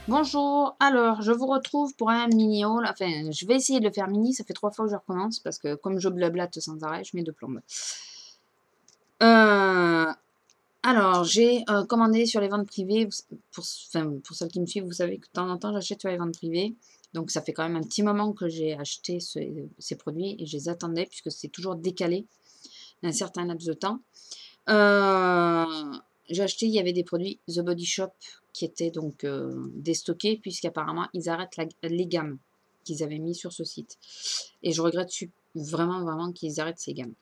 Bonjour, alors je vous retrouve pour un mini haul, enfin je vais essayer de le faire mini, ça fait 3 fois que je recommence parce que comme je blablate sans arrêt, je mets de plomb. Euh, alors j'ai commandé sur les ventes privées, pour celles qui me suivent, vous savez que de temps en temps j'achète sur les ventes privées, donc ça fait quand même un petit moment que j'ai acheté ces produits et je les attendais puisque c'est toujours décalé d'un certain laps de temps. J'ai acheté, il y avait des produits The Body Shop qui étaient donc déstockés puisqu'apparemment ils arrêtent les gammes qu'ils avaient mis sur ce site. Et je regrette vraiment, vraiment qu'ils arrêtent ces gammes.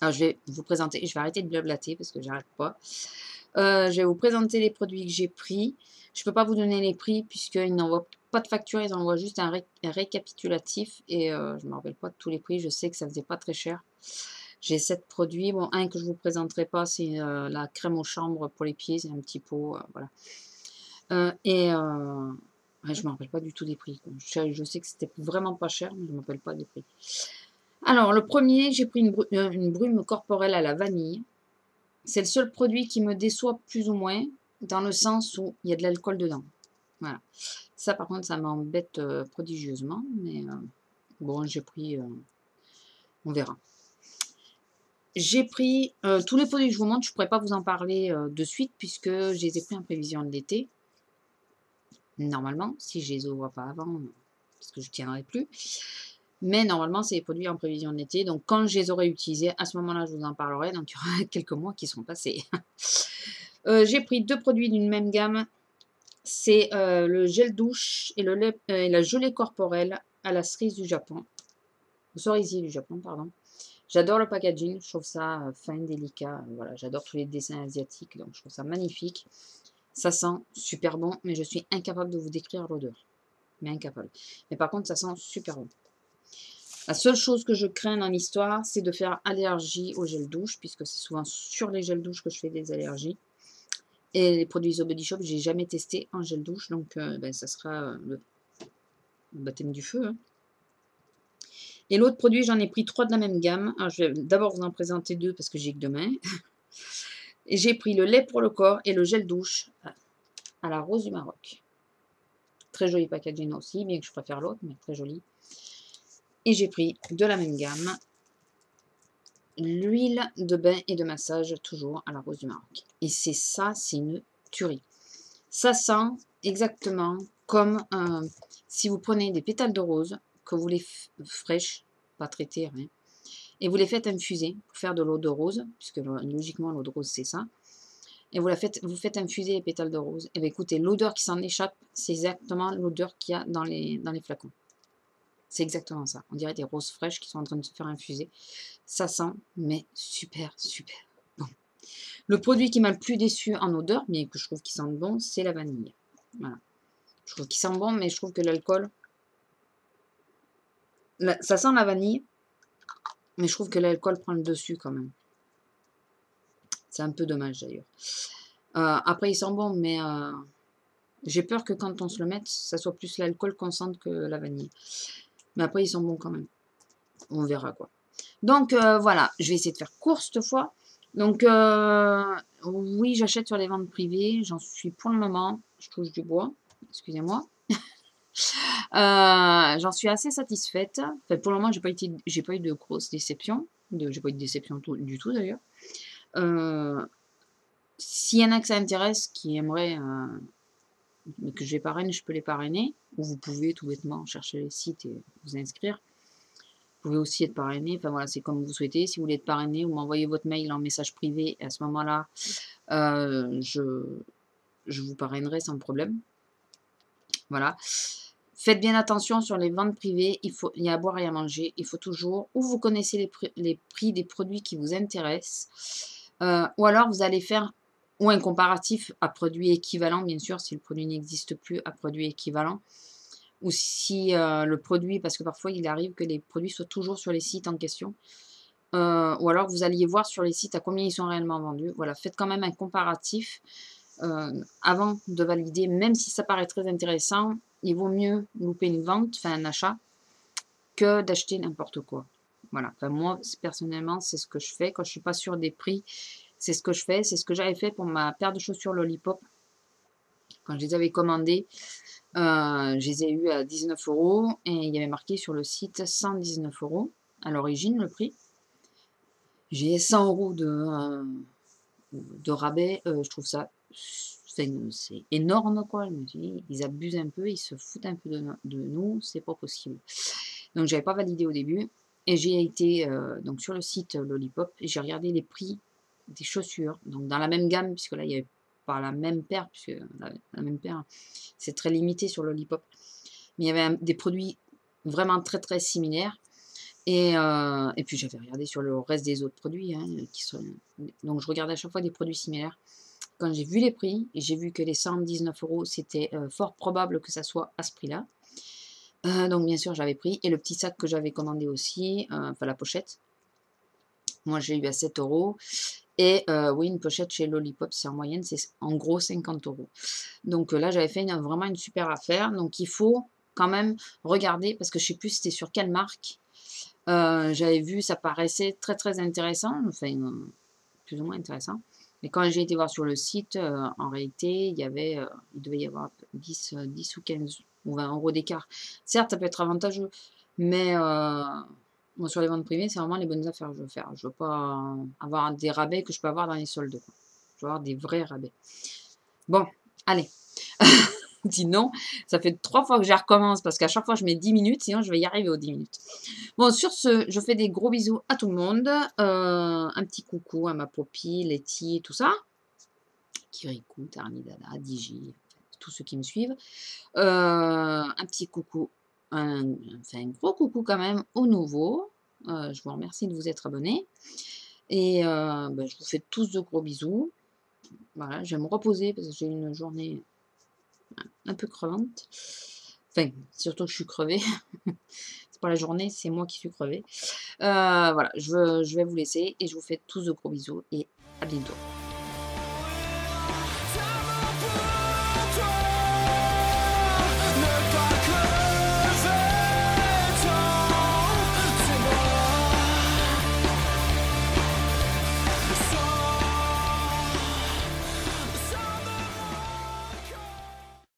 Alors je vais vous présenter, je vais arrêter de blablater parce que j'arrête pas. Je vais vous présenter les produits que j'ai pris. Je ne peux pas vous donner les prix puisqu'ils n'envoient pas de facture, ils envoient juste un récapitulatif et je ne me rappelle pas de tous les prix. Je sais que ça faisait pas très cher. J'ai 7 produits. Bon, un que je ne vous présenterai pas, c'est la crème aux chambres pour les pieds. C'est un petit pot, voilà. Ouais, je ne me rappelle pas du tout des prix. Je sais que c'était vraiment pas cher, mais je ne me rappelle pas des prix. Alors, le premier, j'ai pris une brume corporelle à la vanille. C'est le seul produit qui me déçoit plus ou moins, dans le sens où il y a de l'alcool dedans. Voilà. Ça, par contre, ça m'embête prodigieusement, mais bon, j'ai pris, on verra. J'ai pris tous les produits que je vous montre, je ne pourrais pas vous en parler de suite, puisque je les ai pris en prévision de l'été. Normalement, si je ne les ouvre pas avant, parce que je ne tiendrai plus. Mais normalement, c'est les produits en prévision de l'été. Donc, quand je les aurai utilisés, à ce moment-là, je vous en parlerai. Donc, il y aura quelques mois qui seront passés. J'ai pris 2 produits d'une même gamme. C'est le gel douche et la gelée corporelle à la cerise du Japon. Au cerisier du Japon, pardon. J'adore le packaging, je trouve ça fin, délicat. Voilà, j'adore tous les dessins asiatiques, donc je trouve ça magnifique. Ça sent super bon, mais je suis incapable de vous décrire l'odeur. Mais incapable. Mais par contre, ça sent super bon. La seule chose que je crains dans l'histoire, c'est de faire allergie au gel douche, puisque c'est souvent sur les gels douche que je fais des allergies. Et les produits The Body Shop, j'ai jamais testé en gel douche, donc ça sera le baptême du feu. Hein. Et l'autre produit, j'en ai pris 3 de la même gamme. Alors, je vais d'abord vous en présenter 2 parce que j'ai que 2 mains. Et j'ai pris le lait pour le corps et le gel douche à la rose du Maroc. Très joli packaging aussi, bien que je préfère l'autre, mais très joli. Et j'ai pris de la même gamme l'huile de bain et de massage, toujours à la rose du Maroc. Et c'est une tuerie. Ça sent exactement comme si vous prenez des pétales de rose, que vous les fraîches, pas traitées, rien, et vous les faites infuser pour faire de l'eau de rose, puisque logiquement l'eau de rose c'est ça. Et vous faites infuser les pétales de rose. Et bien écoutez, l'odeur qui s'en échappe, c'est exactement l'odeur qu'il y a dans les flacons. C'est exactement ça. On dirait des roses fraîches qui sont en train de se faire infuser. Ça sent, mais super, super bon. Le produit qui m'a le plus déçu en odeur, mais que je trouve qui sent bon, c'est la vanille. Voilà. Je trouve qu'il sent bon, mais je trouve que l'alcool... Ça sent la vanille, mais je trouve que l'alcool prend le dessus quand même. C'est un peu dommage d'ailleurs. Après, il sent bon, mais j'ai peur que quand on se le mette, ça soit plus l'alcool qu'on sente que la vanille. Mais après, ils sont bons quand même. On verra quoi. Donc voilà, je vais essayer de faire court cette fois. Donc oui, j'achète sur les ventes privées. J'en suis pour le moment. Je touche du bois. Excusez-moi. J'en suis assez satisfaite. Enfin, pour le moment, j'ai pas eu de grosses déceptions. J'ai pas eu de déception du tout d'ailleurs. S'il y en a que ça intéresse, qui aimeraient que je les parraine, je peux les parrainer. Ou vous pouvez tout bêtement chercher les sites et vous inscrire. Vous pouvez aussi être parrainé. Enfin voilà, c'est comme vous souhaitez. Si vous voulez être parrainé, vous m'envoyez votre mail en message privé. Et à ce moment-là, je vous parrainerai sans problème. Voilà. Faites bien attention sur les ventes privées. Il y a à boire et à manger. Il faut toujours, ou vous connaissez les prix des produits qui vous intéressent, ou alors vous allez faire ou un comparatif à produit équivalent, bien sûr, si le produit n'existe plus, à produit équivalent. Ou si le produit, parce que parfois il arrive que les produits soient toujours sur les sites en question. Ou alors vous alliez voir sur les sites à combien ils sont réellement vendus. Voilà, faites quand même un comparatif avant de valider, même si ça paraît très intéressant. Il vaut mieux louper une vente, enfin un achat, que d'acheter n'importe quoi. Voilà, enfin, moi personnellement c'est ce que je fais quand je suis pas sûre des prix. C'est ce que je fais, c'est ce que j'avais fait pour ma paire de chaussures Lollipop. Quand je les avais commandés, je les ai eus à 19 € et il y avait marqué sur le site 119 € à l'origine, le prix. J'ai 100 € de rabais, je trouve ça c'est énorme, quoi. Je me dis: «Ils abusent un peu, ils se foutent un peu de nous, c'est pas possible». Donc j'avais pas validé au début et j'ai été, donc sur le site Lollipop et j'ai regardé les prix des chaussures, donc dans la même gamme, puisque là, il y avait pas la même paire, puisque la même paire, c'est très limité sur Lollipop. Mais il y avait des produits vraiment très, très similaires et puis j'avais regardé sur le reste des autres produits, hein, qui sont donc je regardais à chaque fois des produits similaires. Quand j'ai vu les prix et j'ai vu que les 119 €, c'était, fort probable que ça soit à ce prix-là. Donc bien sûr, j'avais pris et le petit sac que j'avais commandé aussi, enfin la pochette, moi j'ai eu à 7 € et oui, une pochette chez Lollipop, c'est en moyenne, c'est en gros 50 €. Donc là, j'avais fait vraiment une super affaire. Donc il faut quand même regarder parce que je sais plus c'était sur quelle marque. J'avais vu, ça paraissait très, très intéressant, enfin, plus ou moins intéressant. Mais quand j'ai été voir sur le site, en réalité, il devait y avoir 10 ou 15 ou 20 € d'écart. Certes, ça peut être avantageux, mais moi, sur les ventes privées, c'est vraiment les bonnes affaires que je veux faire. Je veux pas avoir des rabais que je peux avoir dans les soldes, quoi. Je veux avoir des vrais rabais. Bon, allez. Dis non, ça fait 3 fois que je recommence parce qu'à chaque fois, je mets 10 minutes, sinon je vais y arriver aux 10 minutes. Bon, sur ce, je fais des gros bisous à tout le monde. Un petit coucou à ma Poppy, Letty, tout ça. Kirikou, Tarnidada, Digi, tous ceux qui me suivent. Un petit coucou, enfin un gros coucou quand même aux nouveaux. Je vous remercie de vous être abonnés. Et je vous fais tous de gros bisous. Voilà, je vais me reposer parce que j'ai eu une journée un peu crevante. Enfin, surtout que je suis crevée. C'est pas la journée, c'est moi qui suis crevée. Voilà, je vais vous laisser et je vous fais tous de gros bisous et à bientôt.